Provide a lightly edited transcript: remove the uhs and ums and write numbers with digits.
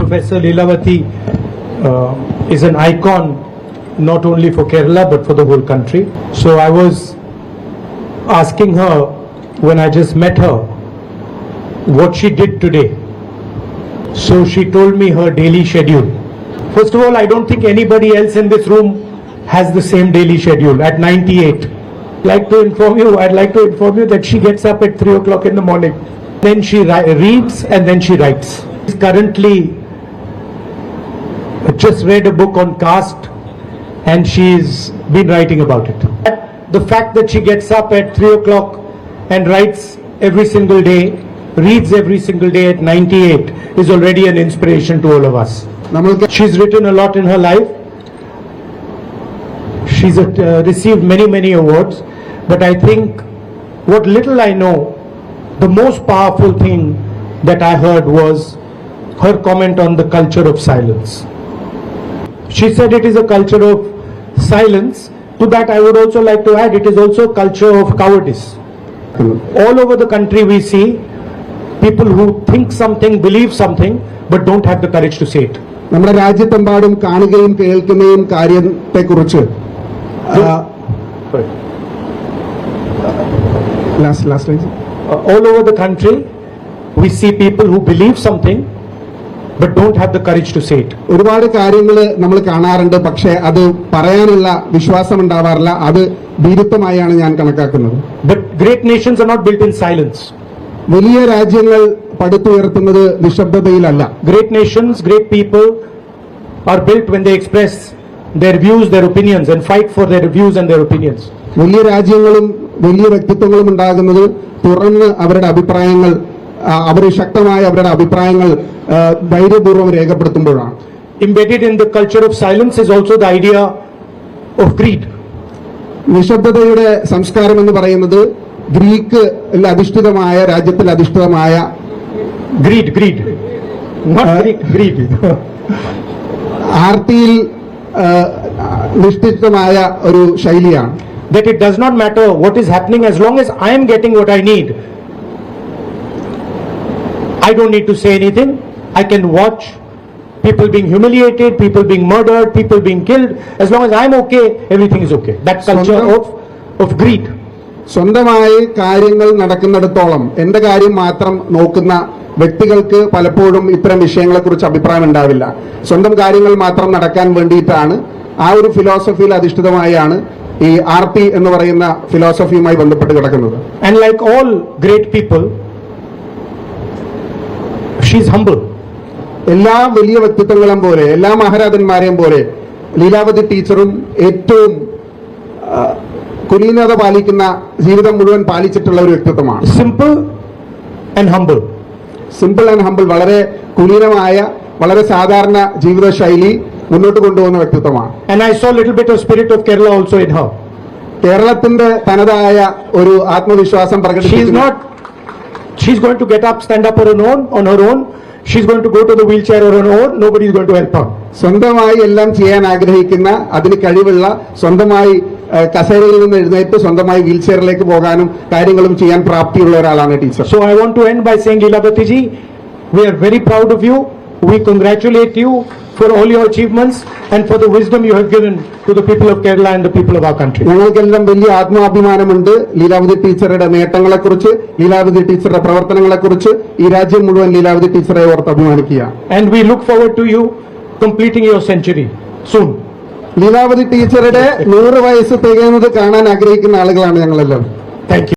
Professor Leelavati is an icon not only for Kerala but for the whole country. So I was asking her when I just met her what she did today. So she told me her daily schedule. First of all, I don't think anybody else in this room has the same daily schedule at 98. I'd like to inform you that she gets up at 3 o'clock in the morning. Then she reads and then she writes. She's currently just read a book on caste and she's been writing about it. The fact that she gets up at 3 o'clock and writes every single day, reads every single day at 98 is already an inspiration to all of us. She's written a lot in her life. She's received many awards, but I think what little I know, the most powerful thing that I heard was her comment on the culture of silence. She said it is a culture of silence. To that I would also like to add, it is also a culture of cowardice. All over the country we see people who think something, believe something, but don't have the courage to say it. നമ്മുടെ രാജ്യത്തെമ്പാടും കാണുകയും കേൾക്കുകയും കാര്യത്തെക്കുറിച്ച് all over the country we see people who believe something but don't have the courage to say it. ഒരുപാട് കാര്യങ്ങൾ നമ്മൾ കാണാറുണ്ട്, പക്ഷേ അത് പറയാനുള്ള വിശ്വാസം ഉണ്ടാവാറില്ല. അത് ഭീരുത്വമായാണ് ഞാൻ കണക്കാക്കുന്നത്. But great nations are not built in silence. വലിയ രാജ്യങ്ങൾ പടുത്തുയർത്തുന്നത് നിശബ്ദതയിലല്ല. Great nations, great people are built when they express their views, their opinions and fight for their views and their opinions. വലിയ രാജ്യങ്ങളും വലിയ വ്യക്തിത്വങ്ങളും ഉണ്ടാകുന്നത് തുറന്ന് അവരുടെ അഭിപ്രായങ്ങൾ, അവർ ശക്തമായ അവരുടെ അഭിപ്രായങ്ങൾ ധൈര്യപൂർവ്വം രേഖപ്പെടുത്തുമ്പോഴാണ്. Embedded in the culture of silence is also the idea of greed. നിശബ്ദതയുടെ സംസ്കാരം എന്ന് പറയുന്നത് ഗ്രീക്ക് അധിഷ്ഠിതമായ, രാജ്യത്തിൽ അധിഷ്ഠിതമായ greed ആർത്തിയിൽ നിഷ്ഠിതമായ ഒരു ശൈലിയാണ്. That it does not matter what is happening as long as I am getting what I need. I don't need to say anything. I can watch people being humiliated, people being murdered, people being killed. As long as I'm okay, everything is okay. That culture of greed. സ്വന്തമായി കാര്യങ്ങൾ നടക്കുന്നിടത്തോളം എന്റെ കാര്യം മാത്രം നോക്കുന്ന വ്യക്തികൾക്ക് പലപ്പോഴും ഇത്തരം വിഷയങ്ങളെക്കുറിച്ച് അഭിപ്രായം ഉണ്ടാവില്ല. സ്വന്തം കാര്യങ്ങൾ മാത്രം നടക്കാൻ വേണ്ടിയിട്ടാണ് ആ ഒരു ഫിലോസഫിയിൽ അധിഷ്ഠിതമായാണ് ഈ ആർത്തി എന്ന് പറയുന്ന ഫിലോസഫിയുമായി ബന്ധപ്പെട്ട് കിടക്കുന്നത്. And like all great people, she is humble. എല്ലാ വലിയ വ്യക്തിത്വങ്ങളും പോലെ, എല്ലാ മഹാരാജന്മാരെയും പോലെ ലീലാവതി ടീച്ചറും ഏറ്റവും കുലീനത പാലിക്കുന്ന, ജീവിതം മുഴുവൻ പാലിച്ചിട്ടുള്ള ഒരു വ്യക്തിത്വമാണ്. Simple and humble. Simple and humble, വളരെ കുലീനമായ, വളരെ സാധാരണ ജീവിത ശൈലി മുന്നോട്ട് കൊണ്ടുപോകുന്ന വ്യക്തിത്വമാണ്. And I saw a little bit of spirit of Kerala also in her. കേരളത്തിന്റെ തനതായ ഒരു ആത്മവിശ്വാസം പ്രകടിപ്പിക്കുന്നു. She's going to get up, stand up on her own. She's going to go to the wheelchair on her own. Nobody is going to help her. സ്വന്തമായി എല്ലാം ചെയ്യാൻ ആഗ്രഹിക്കുന്ന, അതിന് കഴിവുള്ള, സ്വന്തമായി കസേരയിൽ നിന്ന് എഴുന്നേറ്റ് സ്വന്തമായി വീൽ ചെയറിലേക്ക് പോകാനും കാര്യങ്ങളും ചെയ്യാൻ പ്രാപ്തിയുള്ള ഒരാളാണ് teacher. So I want to end by saying, Leelavati ji, we are very proud of you. We congratulate you for all your achievements and for the wisdom you have given to the people of Kerala and the people of our country. ഞങ്ങൾക്കെല്ലാം വലിയ ആത്മാഭിമാനമുണ്ട് ലീലാവതി ടീച്ചറുടെ നേട്ടങ്ങളെക്കുറിച്ച്, ലീലാവതി ടീച്ചറുടെ പ്രവർത്തനങ്ങളെക്കുറിച്ച്. ഈ രാജ്യം മുഴുവൻ ലീലാവതി ടീച്ചറെ ഓർത്ത് അഭിമാനിക്കുക. And we look forward to you completing your century soon. Leelavathi ടീച്ചറുടെ 100 വയസ്സ് തികയുന്നത് കാണാൻ ആഗ്രഹിക്കുന്ന ആളുകളാണ് ഞങ്ങളെല്ലാം. Thank you.